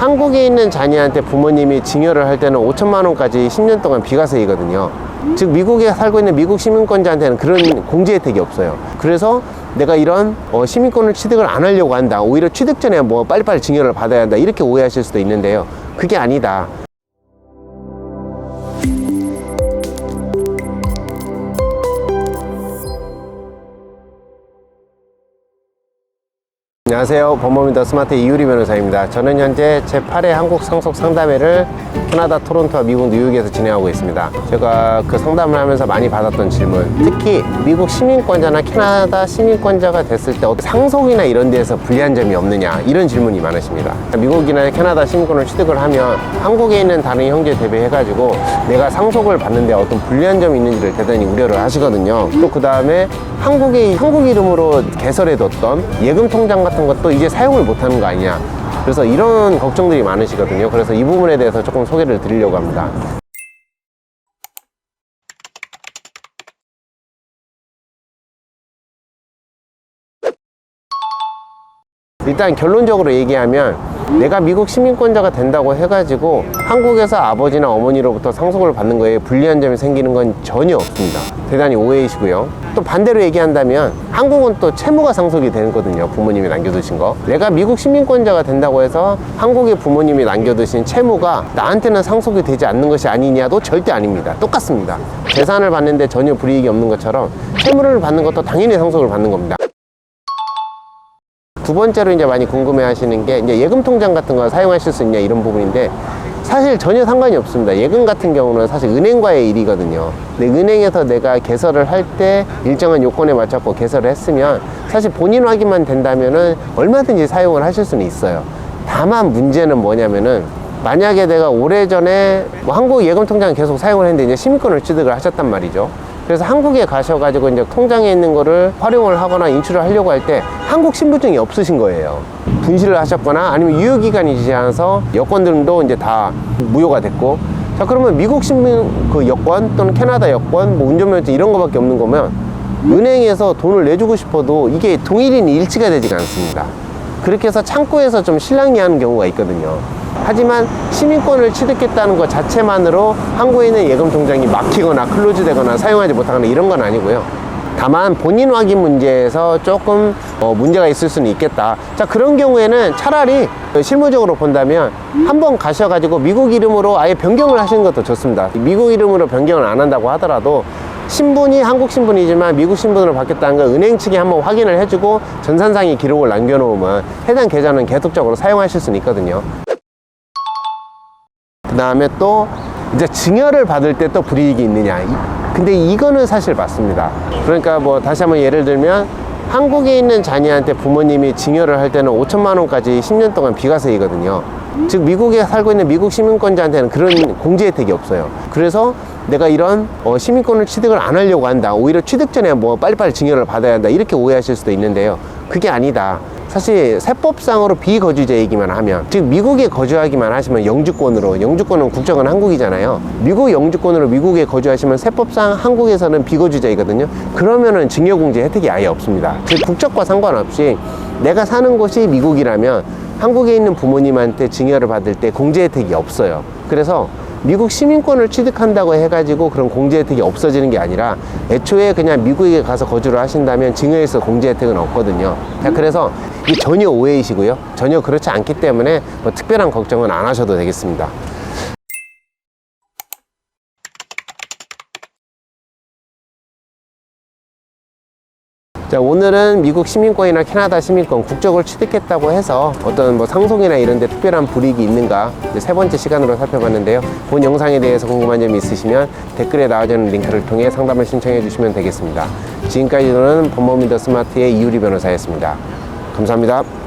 한국에 있는 자녀한테 부모님이 증여를 할 때는 5천만 원까지 10년 동안 비과세이거든요. 즉 미국에 살고 있는 미국 시민권자한테는 그런 공제 혜택이 없어요. 그래서 내가 이런 시민권을 취득을 안 하려고 한다, 오히려 취득 전에 뭐 빨리빨리 증여를 받아야 한다, 이렇게 오해하실 수도 있는데요. 그게 아니다. 안녕하세요. 범범인 더 스마트 이유리 변호사입니다. 저는 현재 제8회 한국 상속 상담회를 캐나다 토론토와 미국 뉴욕에서 진행하고 있습니다. 제가 그 상담을 하면서 많이 받았던 질문, 특히 미국 시민권자나 캐나다 시민권자가 됐을 때 상속이나 이런 데에서 불리한 점이 없느냐, 이런 질문이 많으십니다. 미국이나 캐나다 시민권을 취득을 하면 한국에 있는 다른 형제 대비해 가지고 내가 상속을 받는데 어떤 불리한 점이 있는지를 대단히 우려를 하시거든요. 또 그 다음에 한국 이름으로 개설해뒀던 예금 통장 같은 것도 이제 사용을 못하는 거 아니냐, 그래서 이런 걱정들이 많으시거든요. 그래서 이 부분에 대해서 조금 소개를 드리려고 합니다. 일단 결론적으로 얘기하면 내가 미국 시민권자가 된다고 해가지고 한국에서 아버지나 어머니로부터 상속을 받는 거에 불리한 점이 생기는 건 전혀 없습니다. 대단히 오해이시고요. 또 반대로 얘기한다면 한국은 또 채무가 상속이 되거든요. 부모님이 남겨두신 거. 내가 미국 시민권자가 된다고 해서 한국의 부모님이 남겨두신 채무가 나한테는 상속이 되지 않는 것이 아니냐도 절대 아닙니다. 똑같습니다. 재산을 받는데 전혀 불이익이 없는 것처럼 채무를 받는 것도 당연히 상속을 받는 겁니다. 두 번째로 이제 많이 궁금해 하시는 게 이제 예금 통장 같은 거 사용하실 수 있냐, 이런 부분인데 사실 전혀 상관이 없습니다. 예금 같은 경우는 사실 은행과의 일이거든요. 근데 은행에서 내가 개설을 할 때 일정한 요건에 맞춰서 개설을 했으면 사실 본인 확인만 된다면은 얼마든지 사용을 하실 수는 있어요. 다만 문제는 뭐냐면은 만약에 내가 오래전에 한국 예금 통장 계속 사용을 했는데 이제 시민권을 취득을 하셨단 말이죠. 그래서 한국에 가셔가지고 이제 통장에 있는 거를 활용을 하거나 인출을 하려고 할 때 한국 신분증이 없으신 거예요. 분실을 하셨거나 아니면 유효기간이 지지 않아서 여권들도 이제 다 무효가 됐고, 자 그러면 미국 신분 그 여권 또는 캐나다 여권, 뭐 운전면허증 이런 거밖에 없는 거면 은행에서 돈을 내주고 싶어도 이게 동일인이 일치가 되지가 않습니다. 그렇게 해서 창구에서 좀 실랑이하는 경우가 있거든요. 하지만 시민권을 취득했다는 것 자체만으로 한국에 있는 예금 통장이 막히거나 클로즈 되거나 사용하지 못하거나 이런 건 아니고요. 다만 본인 확인 문제에서 조금 문제가 있을 수는 있겠다. 자 그런 경우에는 차라리 실무적으로 본다면 한번 가셔가지고 미국 이름으로 아예 변경을 하시는 것도 좋습니다. 미국 이름으로 변경을 안 한다고 하더라도 신분이 한국 신분이지만 미국 신분으로 바뀌었다는 걸 은행 측이 한번 확인을 해주고 전산상의 기록을 남겨놓으면 해당 계좌는 계속적으로 사용하실 수는 있거든요. 그 다음에 또 이제 증여를 받을 때 또 불이익이 있느냐, 근데 이거는 사실 맞습니다. 그러니까 뭐 다시 한번 예를 들면 한국에 있는 자녀한테 부모님이 증여를 할 때는 5천만 원까지 10년 동안 비과세이거든요. 즉 미국에 살고 있는 미국 시민권자한테는 그런 공제 혜택이 없어요. 그래서 내가 이런 시민권을 취득을 안 하려고 한다, 오히려 취득 전에 뭐 빨리빨리 증여를 받아야 한다, 이렇게 오해하실 수도 있는데요. 그게 아니다. 사실 세법상으로 비거주자이기만 하면, 즉 미국에 거주하기만 하시면 영주권은 국적은 한국이잖아요. 미국 영주권으로 미국에 거주하시면 세법상 한국에서는 비거주자이거든요. 그러면은 증여공제 혜택이 아예 없습니다. 즉 국적과 상관없이 내가 사는 곳이 미국이라면 한국에 있는 부모님한테 증여를 받을 때 공제 혜택이 없어요. 그래서 미국 시민권을 취득한다고 해가지고 그런 공제 혜택이 없어지는 게 아니라 애초에 그냥 미국에 가서 거주를 하신다면 증여에서 공제 혜택은 없거든요. 자, 그래서 이게 전혀 오해이시고요. 전혀 그렇지 않기 때문에 뭐 특별한 걱정은 안 하셔도 되겠습니다. 자, 오늘은 미국 시민권이나 캐나다 시민권, 국적을 취득했다고 해서 어떤 뭐 상속이나 이런 데 특별한 불이익이 있는가, 이제 세 번째 시간으로 살펴봤는데요. 본 영상에 대해서 궁금한 점이 있으시면 댓글에 나와주는 링크를 통해 상담을 신청해 주시면 되겠습니다. 지금까지 저는 범범인 더 스마트의 이유리 변호사였습니다. 감사합니다.